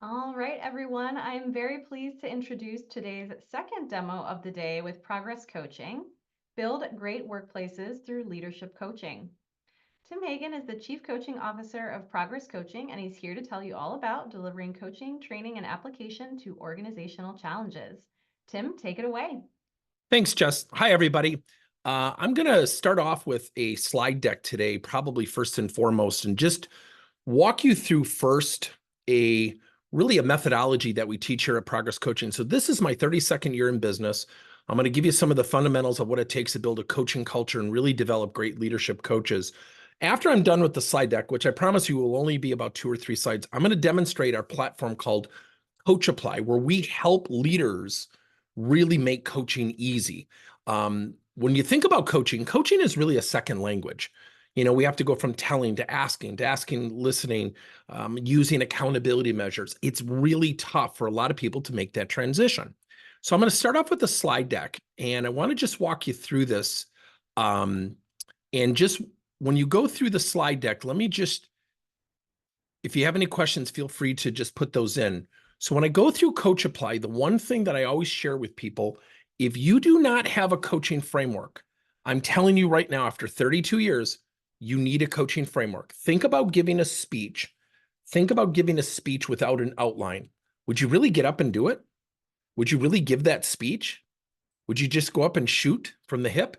All right, everyone. I'm very pleased to introduce today's second demo of the day with Progress Coaching, Build Great Workplaces Through Leadership Coaching. Tim Hagen is the Chief Coaching Officer of Progress Coaching, and he's here to tell you all about delivering coaching, training, and application to organizational challenges. Tim, take it away. Thanks, Jess. Hi, everybody. I'm going to start off with a slide deck today, probably first and foremost, and just walk you through first a methodology that we teach here at Progress Coaching. So this is my 32nd year in business. I'm going to give you some of the fundamentals of what it takes to build a coaching culture and really develop great leadership coaches. After I'm done with the slide deck, which I promise you will only be about 2 or 3 slides, I'm going to demonstrate our platform called CoachApply, where we help leaders really make coaching easy. When you think about coaching, coaching is really a second language. You know, we have to go from telling to asking, listening, using accountability measures. It's really tough for a lot of people to make that transition. So I'm going to start off with the slide deck, and I want to just walk you through this. And just when you go through the slide deck, let me just, if you have any questions, feel free to just put those in. So when I go through CoachApply, the one thing that I always share with people, if you do not have a coaching framework, I'm telling you right now, after 32 years, you need a coaching framework. Think about giving a speech. Think about giving a speech without an outline. Would you really get up and do it? Would you really give that speech? Would you just go up and shoot from the hip?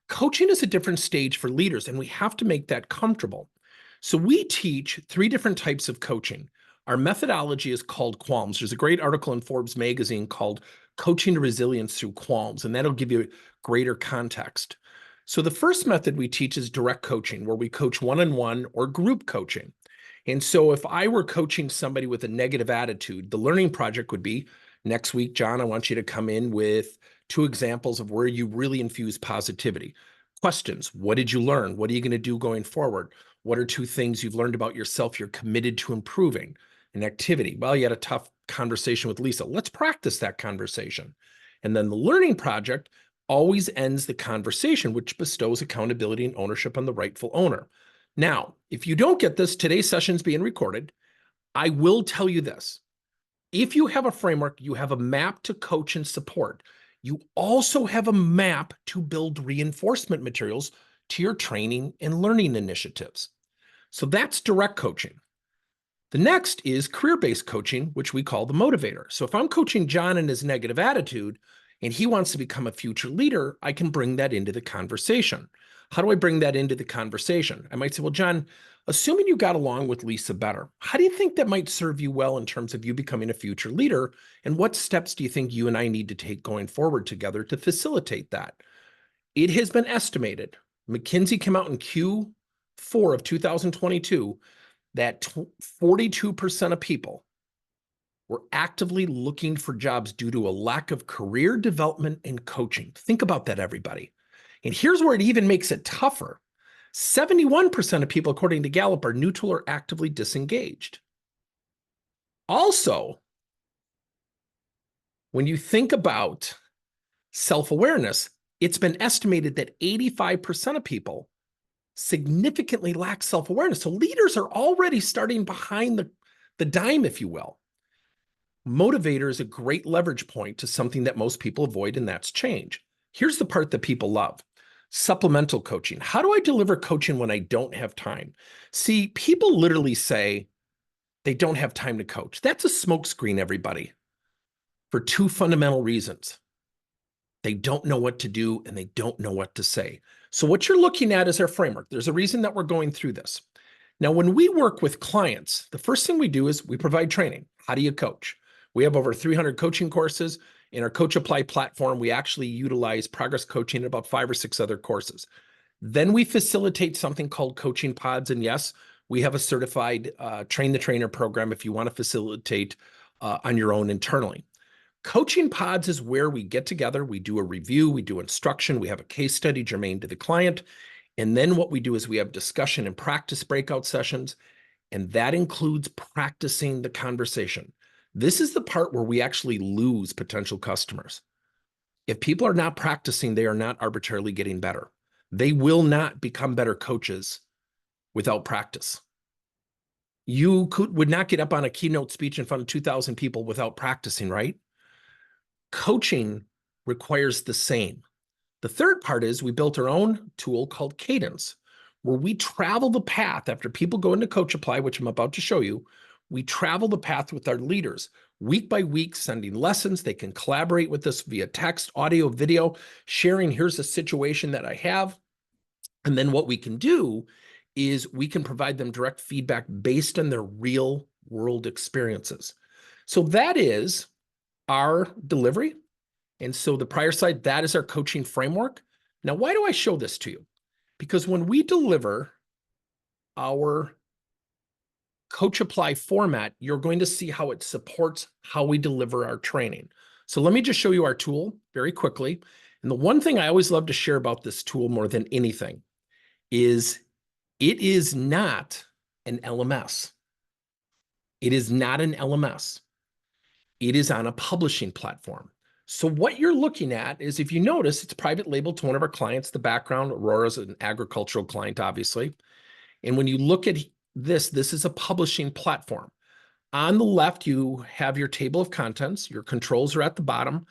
Coaching is a different stage for leaders, and we have to make that comfortable. So we teach 3 different types of coaching. Our methodology is called qualms. There's a great article in Forbes magazine called Coaching to Resilience Through Qualms, and that'll give you greater context. So the first method we teach is direct coaching, where we coach one-on-one or group coaching. And so if I were coaching somebody with a negative attitude, the learning project would be, next week, John, I want you to come in with 2 examples of where you really infuse positivity. Questions: what did you learn? What are you going to do going forward? What are 2 things you've learned about yourself you're committed to improving? An activity: well, you had a tough conversation with Lisa. Let's practice that conversation. And then the learning project always ends the conversation, which bestows accountability and ownership on the rightful owner. Now, if you don't get this, today's session's being recorded. I will tell you this. If you have a framework, you have a map to coach and support. You also have a map to build reinforcement materials to your training and learning initiatives. So that's direct coaching. The next is career-based coaching, which we call the motivator. So if I'm coaching John in his negative attitude and he wants to become a future leader, I can bring that into the conversation. How do I bring that into the conversation? I might say, well, John, assuming you got along with Lisa better, how do you think that might serve you well in terms of you becoming a future leader? And what steps do you think you and I need to take going forward together to facilitate that? It has been estimated, McKinsey came out in Q4 of 2022, that 42% of people were actively looking for jobs due to a lack of career development and coaching. Think about that, everybody. And here's where it even makes it tougher. 71% of people, according to Gallup, are neutral or actively disengaged. Also, when you think about self-awareness, it's been estimated that 85% of people significantly lack self-awareness. So leaders are already starting behind the dime, if you will. Motivator is a great leverage point to something that most people avoid, and that's change. Here's the part that people love: supplemental coaching. How do I deliver coaching when I don't have time? See, people literally say they don't have time to coach. That's a smokescreen, everybody, for 2 fundamental reasons. They don't know what to do and they don't know what to say. So what you're looking at is our framework. There's a reason that we're going through this. Now, when we work with clients, the first thing we do is we provide training. How do you coach? We have over 300 coaching courses. In our CoachApply platform, we actually utilize Progress Coaching in about 5 or 6 other courses. Then we facilitate something called coaching pods. And yes, we have a certified train the trainer program if you want to facilitate on your own internally. Coaching pods is where we get together, we do a review, we do instruction, we have a case study germane to the client. And then what we do is we have discussion and practice breakout sessions, and that includes practicing the conversation. This is the part where we actually lose potential customers. If people are not practicing, they are not arbitrarily getting better. They will not become better coaches without practice. You would not get up on a keynote speech in front of 2,000 people without practicing, right? Coaching requires the same. The third part is we built our own tool called Cadence, where we travel the path after people go into CoachApply, which I'm about to show you. We travel the path with our leaders week by week, sending lessons. They can collaborate with us via text, audio, video, sharing, here's a situation that I have. And then what we can do is we can provide them direct feedback based on their real world experiences. So that is our delivery. And so the prior slide, that is our coaching framework. Now, why do I show this to you? Because when we deliver our CoachApply format, you're going to see how it supports how we deliver our training. So let me just show you our tool very quickly. And the one thing I always love to share about this tool more than anything is it is not an LMS. It is not an LMS. It is on a publishing platform. So what you're looking at is, if you notice, it's private labeled to one of our clients. The background, Aurora's an agricultural client, obviously. And when you look at this is a publishing platform. On the left, you have your table of contents. Your controls are at the bottom.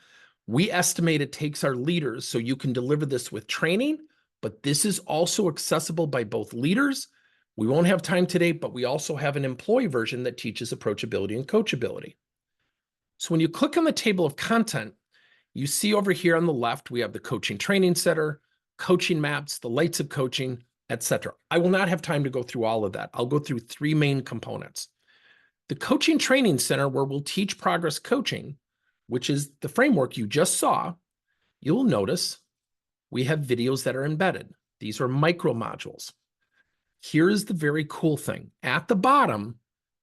We estimate it takes our leaders, so you can deliver this with training, but this is also accessible by both leaders. We won't have time today, but we also have an employee version that teaches approachability and coachability. So when you click on the table of content, you see over here on the left, we have the coaching training center, coaching maps, the lights of coaching, etc. I will not have time to go through all of that. I'll go through three main components. The coaching training center, where we'll teach progress coaching, which is the framework you just saw, you'll notice we have videos that are embedded. These are micro modules. Here is the very cool thing. At the bottom,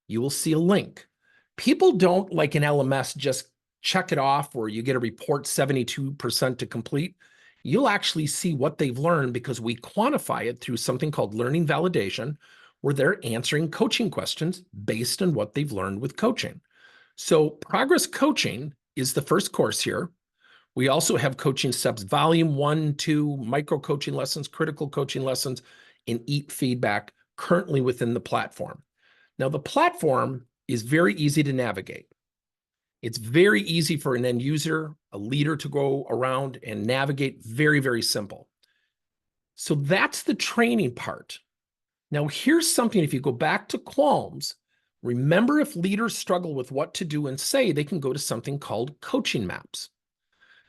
you will see a link. People don't, like an LMS, just check it off or you get a report 72% to complete. You'll actually see what they've learned because we quantify it through something called learning validation, where they're answering coaching questions based on what they've learned with coaching. So progress coaching is the first course here. We also have coaching steps, volume 1, 2, micro coaching lessons, critical coaching lessons, and EAT feedback currently within the platform. Now, the platform is very easy to navigate. It's very easy for an end user, a leader, to go around and navigate. Very, very simple. So that's the training part. Now, here's something. If you go back to qualms, remember, if leaders struggle with what to do and say, they can go to something called coaching maps.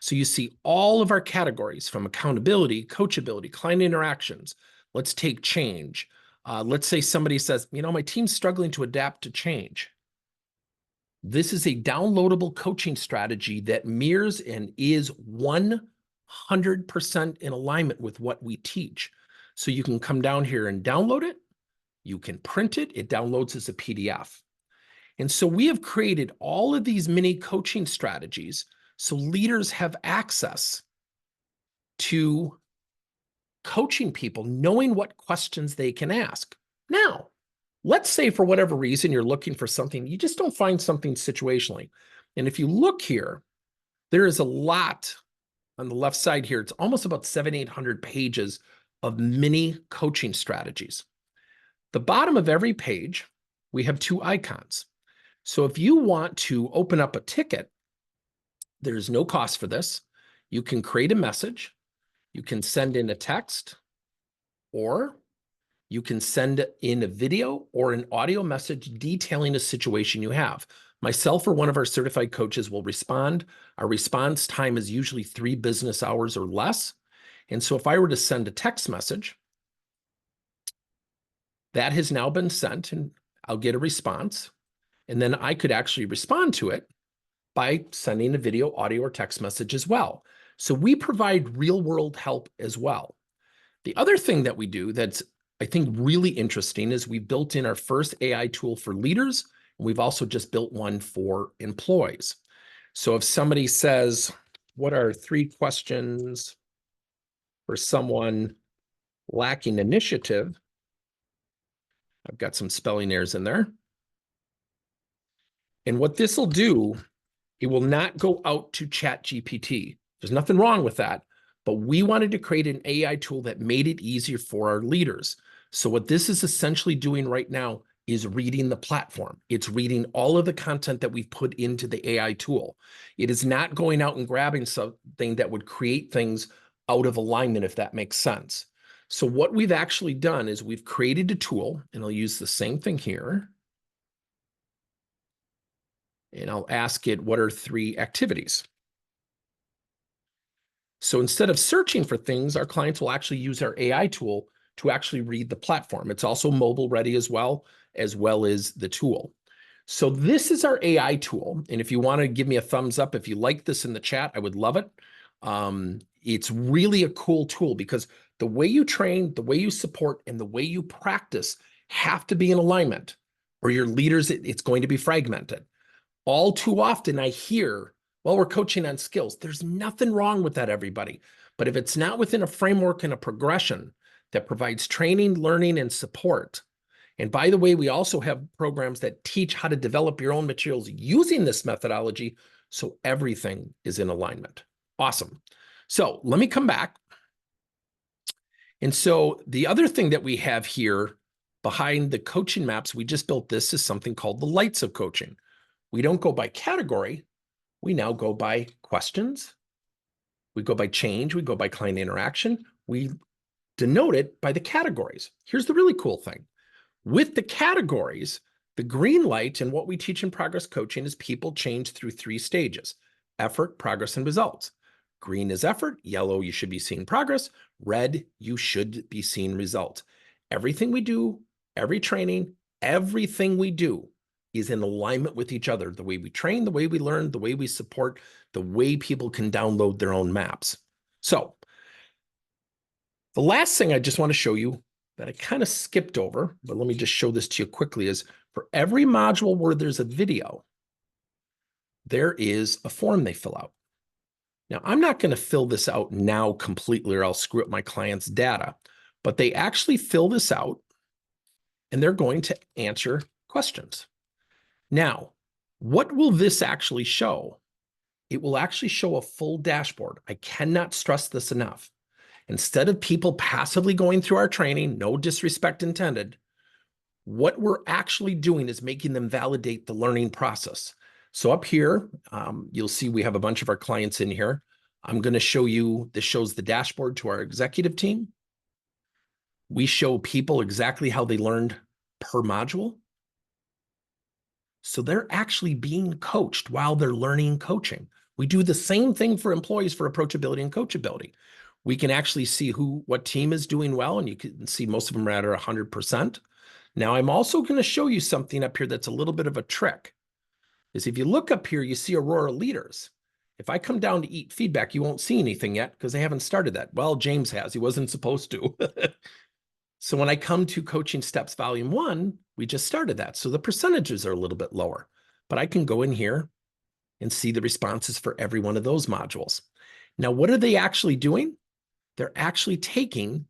So you see all of our categories, from accountability, coachability, client interactions. Let's take change. Let's say somebody says, my team's struggling to adapt to change. This is a downloadable coaching strategy that mirrors and is 100% in alignment with what we teach. So you can come down here and download it. You can print it. It downloads as a PDF. And so we have created all of these mini coaching strategies so leaders have access to coaching people, knowing what questions they can ask. Now, let's say for whatever reason you're looking for something, you just don't find something situationally. And if you look here, there is a lot on the left side here. It's almost about 700-800 pages of mini coaching strategies. The bottom of every page, we have two icons. So if you want to open up a ticket, there's no cost for this. You can create a message. You can send in a text, or you can send in a video or an audio message detailing a situation you have. Myself or one of our certified coaches will respond. Our response time is usually 3 business hours or less. And so if I were to send a text message, that has now been sent and I'll get a response. And then I could actually respond to it by sending a video, audio, or text message as well. So we provide real world help as well. The other thing that we do that's, I think, really interesting is we built in our first AI tool for leaders, and we've also just built one for employees. So if somebody says, what are 3 questions for someone lacking initiative? I've got some spelling errors in there. And what this will do, it will not go out to ChatGPT. There's nothing wrong with that, but we wanted to create an AI tool that made it easier for our leaders. So what this is essentially doing right now, is reading the platform. It's reading all of the content that we've put into the AI tool. It is not going out and grabbing something that would create things out of alignment, if that makes sense. So what we've actually done is we've created a tool, and I'll use the same thing here. And I'll ask it, what are 3 activities? So instead of searching for things, our clients will actually use our AI tool to actually read the platform. It's also mobile ready as well as the tool. So this is our AI tool. And if you want to give me a thumbs up, if you like this in the chat, I would love it. It's really a cool tool because the way you train, the way you support, and the way you practice have to be in alignment, or your leaders, it's going to be fragmented. All too often I hear, well, we're coaching on skills. There's nothing wrong with that, everybody. But if it's not within a framework and a progression that provides training, learning, and support, and by the way, we also have programs that teach how to develop your own materials using this methodology, so everything is in alignment. Awesome. So let me come back. And so the other thing that we have here behind the coaching maps, we just built this, is something called the lights of coaching. We don't go by category. We now go by questions. We go by change. We go by client interaction. We denote it by the categories. Here's the really cool thing. With the categories, the green light in what we teach in progress coaching is people change through 3 stages: effort, progress, and results. Green is effort. Yellow, you should be seeing progress. Red, you should be seeing results. Everything we do, every training, everything we do is in alignment with each other. The way we train, the way we learn, the way we support, the way people can download their own maps. So the last thing I just want to show you that I kind of skipped over, but let me just show this to you quickly, is for every module where there's a video, there is a form they fill out. Now, I'm not going to fill this out now completely or I'll screw up my client's data, but they actually fill this out and they're going to answer questions. Now, what will this actually show? It will actually show a full dashboard. I cannot stress this enough. Instead of people passively going through our training, no disrespect intended, what we're actually doing is making them validate the learning process. So up here, you'll see we have a bunch of our clients in here. I'm going to show you, this shows the dashboard to our executive team. We show people exactly how they learned per module. So they're actually being coached while they're learning coaching. We do the same thing for employees for approachability and coachability. We can actually see what team is doing well, and you can see most of them are at 100%. Now, I'm also going to show you something up here that's a little bit of a trick. Is if you look up here, you see Aurora leaders. If I come down to eat feedback, you won't see anything yet because they haven't started that. Well, James has. He wasn't supposed to. So when I come to Coaching Steps Volume 1, we just started that. So the percentages are a little bit lower. But I can go in here and see the responses for every one of those modules. Now, what are they actually doing? They're actually taking,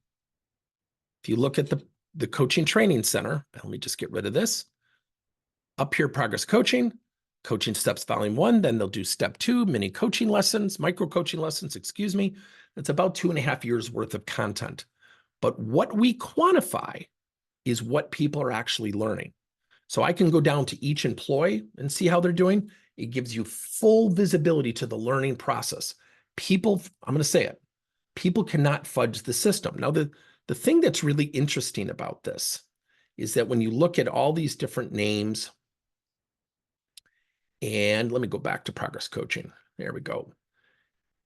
if you look at the Coaching Training Center, let me just get rid of this. Up here, Progress Coaching, Coaching Steps Volume 1, then they'll do Step 2, mini coaching lessons, micro coaching lessons, excuse me. That's about 2.5 years worth of content. But what we quantify is what people are actually learning. So I can go down to each employee and see how they're doing. It gives you full visibility to the learning process. People, I'm going to say it, people cannot fudge the system. Now, the thing that's really interesting about this is that when you look at all these different names, and let me go back to Progress Coaching. There we go.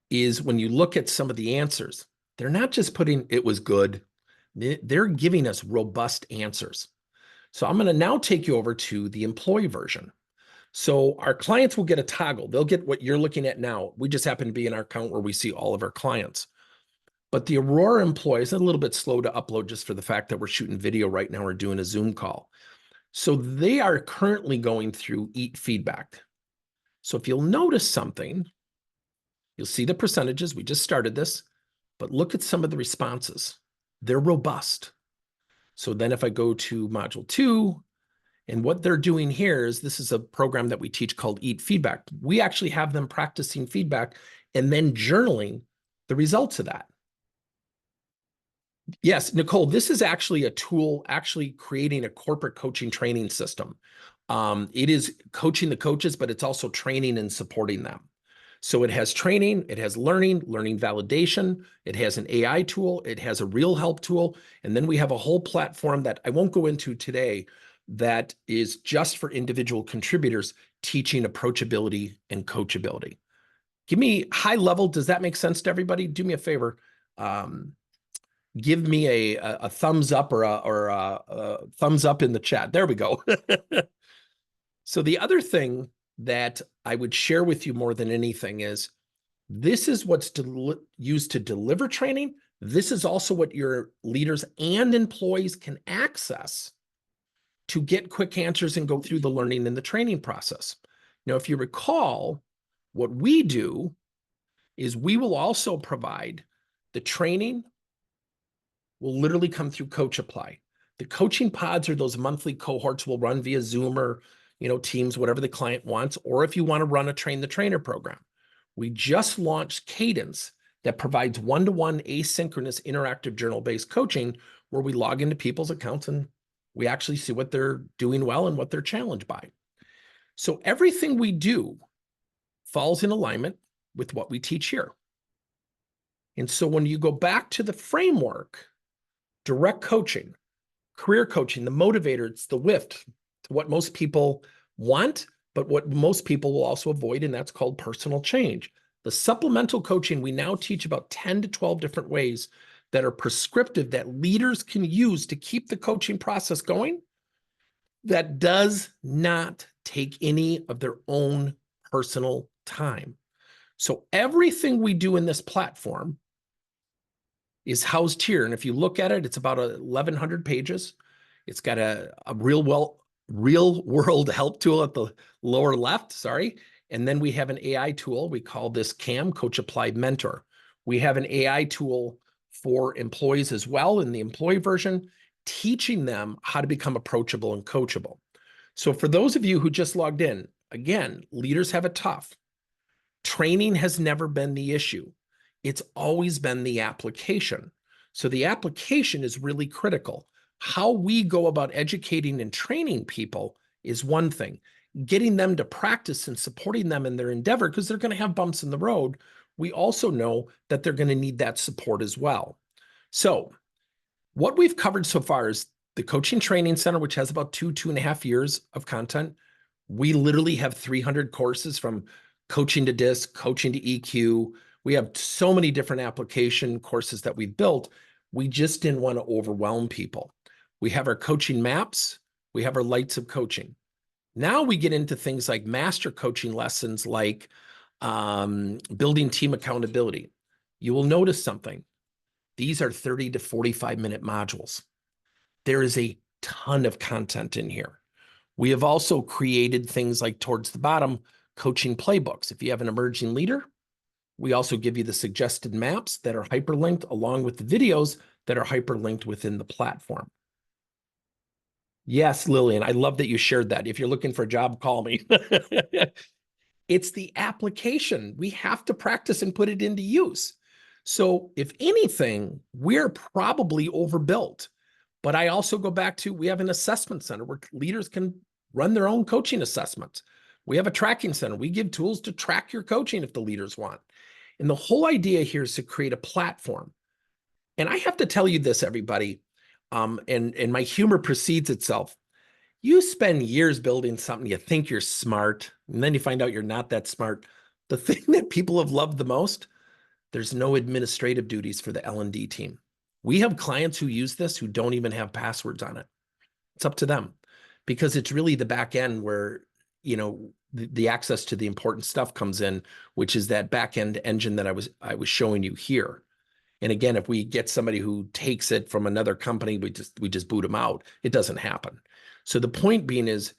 Is when you look at some of the answers, they're not just putting, it was good. They're giving us robust answers. So I'm going to now take you over to the employee version. So our clients will get a toggle. They'll get what you're looking at now. We just happen to be in our account where we see all of our clients. But the Aurora employees are a little bit slow to upload just for the fact that we're shooting video right now or doing a Zoom call. So they are currently going through Eat Feedback. So if you'll notice something, you'll see the percentages. We just started this, but look at some of the responses. They're robust. So then if I go to Module 2, and what they're doing here is this is a program that we teach called Eat Feedback. We actually have them practicing feedback and then journaling the results of that. Yes, Nicole, this is actually a tool, actually creating a corporate coaching training system. It is coaching the coaches, but it's also training and supporting them. So it has training, it has learning validation, it has an AI tool, it has a real help tool, and then we have a whole platform that I won't go into today that is just for individual contributors teaching approachability and coachability. Give me high level. Does that make sense to everybody? Do me a favor. Give me a thumbs up or a thumbs up in the chat. There we go. So the other thing that I would share with you more than anything is this is what's used to deliver training. This is also what your leaders and employees can access to get quick answers and go through the learning and the training process. Now, if you recall, what we do is we will also provide the training will literally come through CoachApply. The coaching pods are those monthly cohorts we'll run via Zoom or Teams, whatever the client wants, or if you want to run a train the trainer program. We just launched Cadence that provides one-to-one asynchronous interactive journal-based coaching where we log into people's accounts and we actually see what they're doing well and what they're challenged by. So everything we do falls in alignment with what we teach here. And so when you go back to the framework, direct coaching, career coaching, the motivator, it's the lift to what most people want, but what most people will also avoid, and that's called personal change. The supplemental coaching, we now teach about 10 to 12 different ways that are prescriptive that leaders can use to keep the coaching process going that does not take any of their own personal time. So everything we do in this platform is housed here. And if you look at it, it's about 1,100 pages. It's got a real world help tool at the lower left, sorry. And then we have an AI tool. We call this CAM, CoachApply Mentor. We have an AI tool for employees as well in the employee version, teaching them how to become approachable and coachable. So for those of you who just logged in, again, leaders have it tough. Training has never been the issue. It's always been the application. So the application is really critical. How we go about educating and training people is one thing. Getting them to practice and supporting them in their endeavor, because they're going to have bumps in the road, we also know that they're going to need that support as well. So what we've covered so far is the Coaching Training Center, which has about 2.5 years of content. We literally have 300 courses from coaching to DISC, coaching to EQ. We have so many different application courses that we've built. We just didn't want to overwhelm people. We have our coaching maps. We have our lights of coaching. Now we get into things like master coaching lessons, like building team accountability. You will notice something. These are 30 to 45-minute modules. There is a ton of content in here. We have also created things like towards the bottom, coaching playbooks. If you have an emerging leader, we also give you the suggested maps that are hyperlinked along with the videos that are hyperlinked within the platform. Yes, Lillian, I love that you shared that. If you're looking for a job, call me. It's the application. We have to practice and put it into use. So if anything, we're probably overbuilt. But I also go back to, we have an assessment center where leaders can run their own coaching assessments. We have a tracking center. We give tools to track your coaching if the leaders want. And the whole idea here is to create a platform. And I have to tell you this, everybody, and my humor precedes itself. You spend years building something, you think you're smart, and then you find out you're not that smart. The thing that people have loved the most, there's no administrative duties for the L&D team. We have clients who use this who don't even have passwords on it. It's up to them because it's really the back end where, the access to the important stuff comes in, which is that back end engine that I was showing you here. And again, if we get somebody who takes it from another company, we just boot them out. It doesn't happen. So the point being is,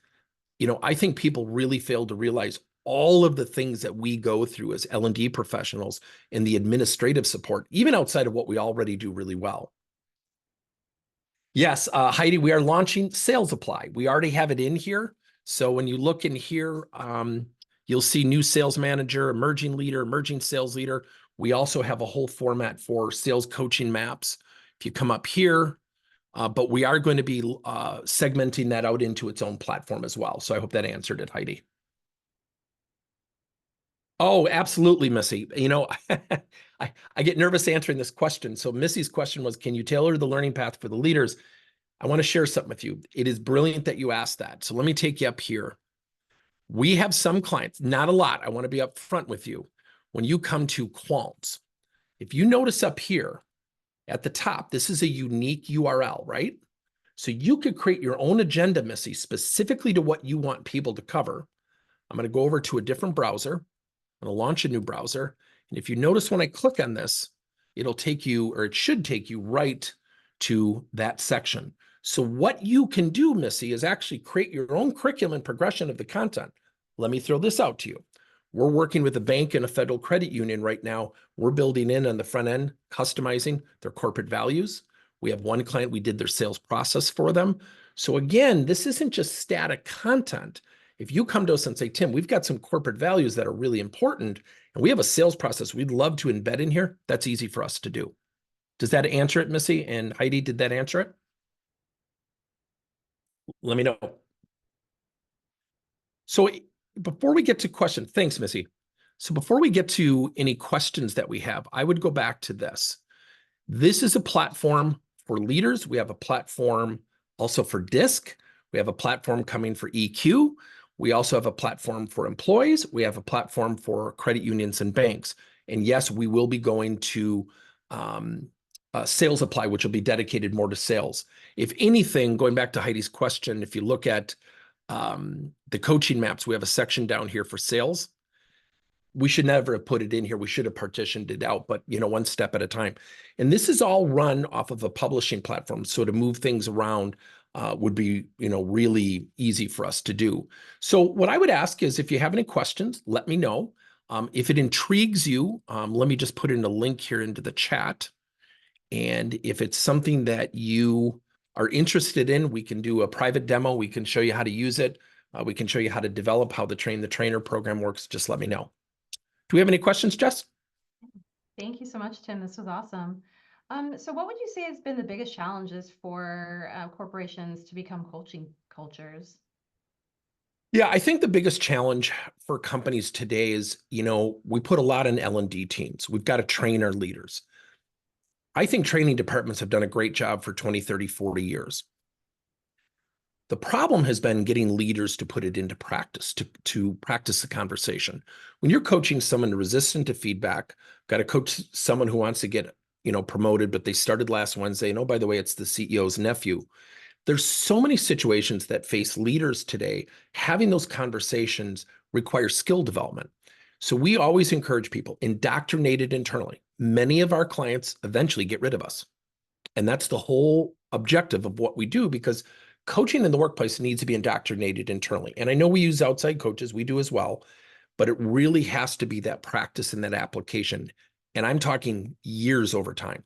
I think people really fail to realize all of the things that we go through as L&D professionals and the administrative support, even outside of what we already do really well. Yes, Heidi, we are launching CoachApply. We already have it in here. So when you look in here, you'll see new sales manager, emerging leader, emerging sales leader. We also have a whole format for sales coaching maps. If if you come up here, but we are going to be segmenting that out into its own platform as well. So I hope that answered it, Heidi. Oh, absolutely, Missy. You know, I get nervous answering this question. So Missy's question was, can you tailor the learning path for the leaders? I want to share something with you. It is brilliant that you asked that. So let me take you up here. We have some clients, not a lot. I want to be upfront with you. When you come to quants, if you notice up here at the top, this is a unique URL, right? So you could create your own agenda, Missy, specifically to what you want people to cover. I'm going to go over to a different browser. I'm going to launch a new browser. And if you notice when I click on this, it'll take you, or it should take you right to that section. So what you can do, Missy, is actually create your own curriculum and progression of the content. Let me throw this out to you. We're working with a bank and a federal credit union right now. We're building in on the front end, customizing their corporate values. We have one client, we did their sales process for them. So again, this isn't just static content. If you come to us and say, Tim, we've got some corporate values that are really important, and we have a sales process we'd love to embed in here, that's easy for us to do. Does that answer it, Missy? And Heidi, did that answer it? Let me know. So before we get to questions, thanks, Missy. So before we get to any questions that we have, I would go back to this. This is a platform for leaders. We have a platform also for DISC. We have a platform coming for EQ. We also have a platform for employees. We have a platform for credit unions and banks. And yes, we will be going to Sales Apply, which will be dedicated more to sales. If anything, going back to Heidi's question, if you look at the coaching maps, we have a section down here for sales. We should never have put it in here. We should have partitioned it out, but you know, one step at a time. And this is all run off of a publishing platform. So to move things around would be, you know, really easy for us to do. So what I would ask is if you have any questions, let me know. If it intrigues you, let me just put in a link here into the chat. And if it's something that you are interested in, we can do a private demo. We can show you how to use it. We can show you how to develop, how the Train the Trainer program works. Just let me know. Do we have any questions, Jess? Thank you so much, Tim. This was awesome. So what would you say has been the biggest challenges for corporations to become coaching cultures? Yeah, I think the biggest challenge for companies today is, you know, we put a lot in L&D teams. We've got to train our leaders. I think training departments have done a great job for 20, 30, 40 years. The problem has been getting leaders to put it into practice, to practice the conversation. When you're coaching someone resistant to feedback, got to coach someone who wants to get, you know, promoted, but they started last Wednesday. And oh, by the way, it's the CEO's nephew. There's so many situations that face leaders today. Having those conversations requires skill development. So we always encourage people, indoctrinated internally. Many of our clients eventually get rid of us. And that's the whole objective of what we do, because coaching in the workplace needs to be indoctrinated internally. And I know we use outside coaches, we do as well, but it really has to be that practice and that application. And I'm talking years over time.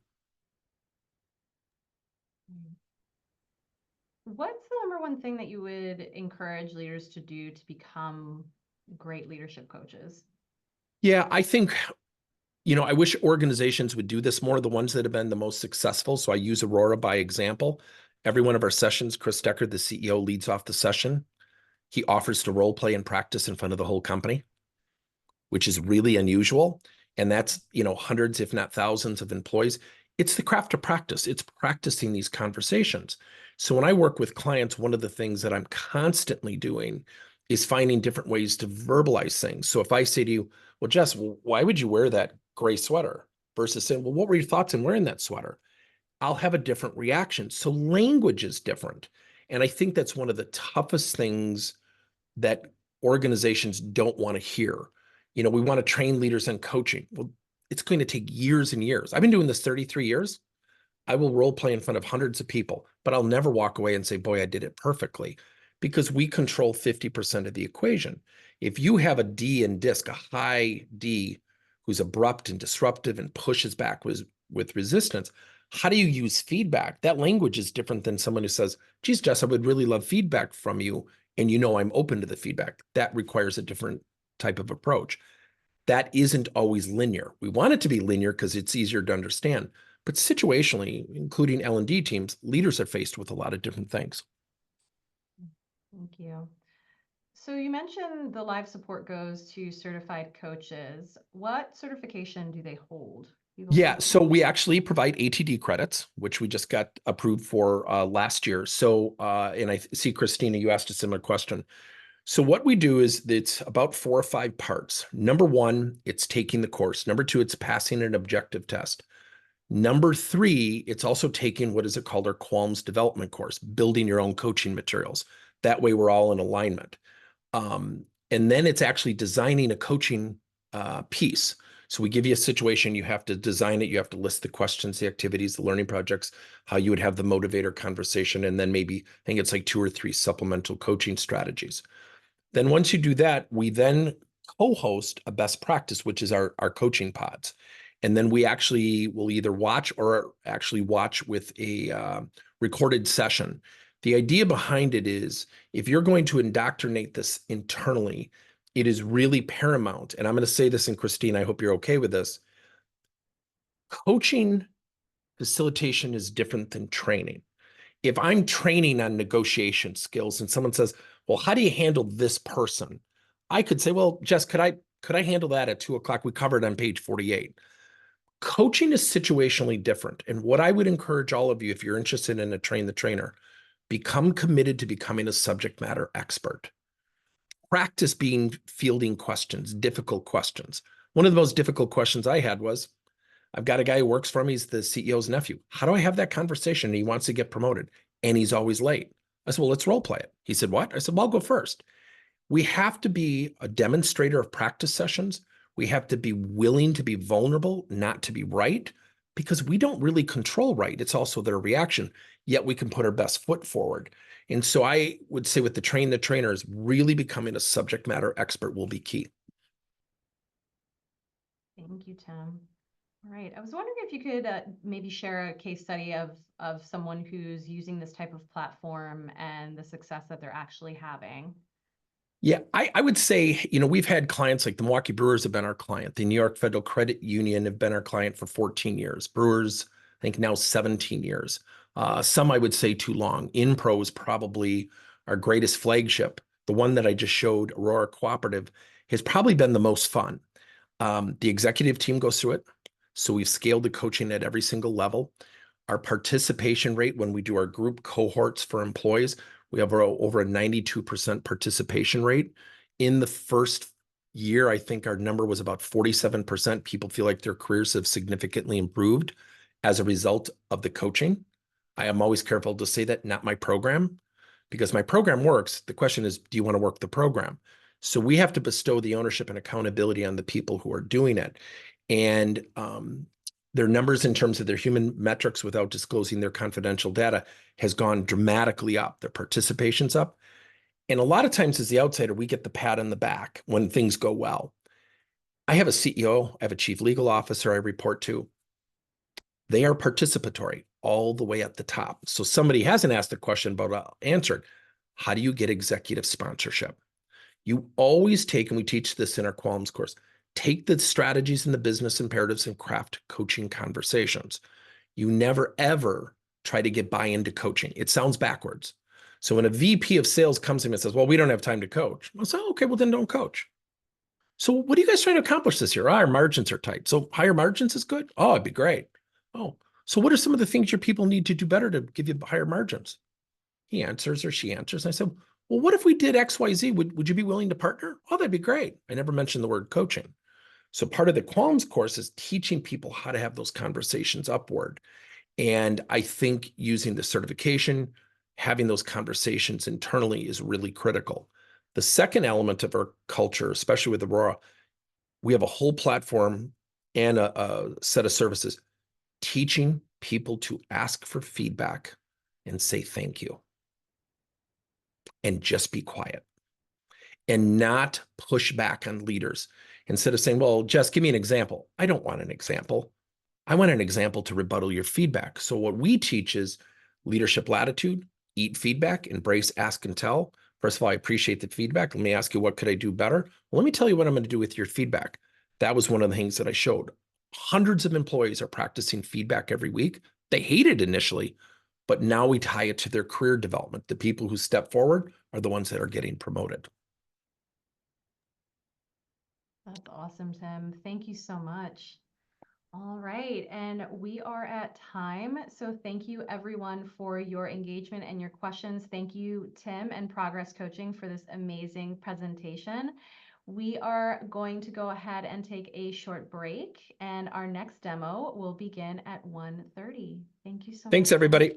What's the number one thing that you would encourage leaders to do to become great leadership coaches? Yeah, I think, you know, I wish organizations would do this more, the ones that have been the most successful. So I use Aurora by example. Every one of our sessions, Chris Decker, the CEO, leads off the session. He offers to role play and practice in front of the whole company, which is really unusual. And that's, you know, hundreds, if not thousands of employees. It's the craft of practice. It's practicing these conversations. So when I work with clients, one of the things that I'm constantly doing is finding different ways to verbalize things. So if I say to you, well, Jess, why would you wear that gray sweater? Versus saying, well, what were your thoughts in wearing that sweater? I'll have a different reaction. So language is different. And I think that's one of the toughest things that organizations don't want to hear. You know, we want to train leaders in coaching. Well, it's going to take years and years. I've been doing this 33 years. I will role play in front of hundreds of people, but I'll never walk away and say, boy, I did it perfectly, because we control 50% of the equation. If you have a D in DISC, a high D, who's abrupt and disruptive and pushes back with resistance, how do you use feedback? That language is different than someone who says, geez, Jess, I would really love feedback from you. And you know I'm open to the feedback. That requires a different type of approach. That isn't always linear. We want it to be linear because it's easier to understand, But situationally, including L&D teams, leaders are faced with a lot of different things. Thank you. So you mentioned the live support goes to certified coaches. What certification do they hold? Yeah, so we actually provide ATD credits, which we just got approved for last year. So, and I see, Christina, you asked a similar question. So what we do is it's about 4 or 5 parts. Number 1, it's taking the course. Number 2, it's passing an objective test. Number 3, it's also taking what is it called our Qualms development course, building your own coaching materials. That way we're all in alignment. And then it's actually designing a coaching piece. So we give you a situation, you have to design it, you have to list the questions, the activities, the learning projects, how you would have the motivator conversation, and then maybe, I think it's like 2 or 3 supplemental coaching strategies. Then once you do that, we then co-host a best practice, which is our coaching pods. And then we actually will either watch or actually watch with a recorded session. The idea behind it is if you're going to indoctrinate this internally, it is really paramount. And I'm going to say this, and Christine, I hope you're okay with this. Coaching facilitation is different than training. If I'm training on negotiation skills and someone says, well, how do you handle this person? I could say, well, Jess, could I handle that at 2:00? We covered on page 48. Coaching is situationally different. And what I would encourage all of you, if you're interested in a train the trainer, become committed to becoming a subject matter expert. Practice fielding questions, difficult questions. One of the most difficult questions I had was, I've got a guy who works for me. He's the CEO's nephew. How do I have that conversation? And he wants to get promoted and he's always late. I said, well, let's role play it. He said, what? I said, well, I'll go first. We have to be a demonstrator of practice sessions. We have to be willing to be vulnerable, not to be right, because we don't really control right. It's also their reaction, yet we can put our best foot forward. And so I would say with the trainers, really becoming a subject matter expert will be key. Thank you, Tim. All right. I was wondering if you could maybe share a case study of someone who's using this type of platform and the success that they're actually having. Yeah, I would say, we've had clients like the Milwaukee Brewers have been our client. The New York Federal Credit Union have been our client for 14 years. Brewers, I think now 17 years. Some I would say too long. InPro is probably our greatest flagship. The one that I just showed, Aurora Cooperative, has probably been the most fun. The executive team goes through it. So we've scaled the coaching at every single level. Our participation rate when we do our group cohorts for employees, we have over a 92% participation rate. In the first year, I think our number was about 47%. People feel like their careers have significantly improved as a result of the coaching. I am always careful to say that, not my program, because my program works. The question is, do you want to work the program? So we have to bestow the ownership and accountability on the people who are doing it. And their numbers in terms of their human metrics without disclosing their confidential data has gone dramatically up. Their participation's up. And a lot of times as the outsider, we get the pat on the back when things go well. I have a CEO, I have a chief legal officer I report to. They are participatory all the way at the top. So somebody hasn't asked a question, but I'll answer it. How do you get executive sponsorship? You always take, and we teach this in our Qualms course, take the strategies and the business imperatives and craft coaching conversations. You never, ever try to get buy-in to coaching. It sounds backwards. So when a VP of sales comes in and says, well, we don't have time to coach. I'll say, okay, well, then don't coach. So what are you guys trying to accomplish this year? Our margins are tight. So higher margins is good? Oh, it'd be great. Oh, so what are some of the things your people need to do better to give you higher margins? He answers or she answers. And I said, well, what if we did X, Y, Z? Would you be willing to partner? Oh, that'd be great. I never mentioned the word coaching. So part of the Qualms course is teaching people how to have those conversations upward. And I think using the certification, having those conversations internally is really critical. The second element of our culture, especially with Aurora, we have a whole platform and a set of services teaching people to ask for feedback and say thank you. And just be quiet and not push back on leaders. Instead of saying, well, Jess, give me an example. I don't want an example. I want an example to rebuttal your feedback. So what we teach is leadership latitude, eat feedback, embrace, ask, and tell. First of all, I appreciate the feedback. Let me ask you, what could I do better? Well, let me tell you what I'm going to do with your feedback. That was one of the things that I showed. hundreds of employees are practicing feedback every week. They hate it initially, but now we tie it to their career development. The people who step forward are the ones that are getting promoted. That's awesome, Tim. Thank you so much. All right, and we are at time. So thank you everyone for your engagement and your questions. Thank you, Tim and Progress Coaching, for this amazing presentation. We are going to go ahead and take a short break, and our next demo will begin at 1:30. Thank you so much. Thanks, everybody.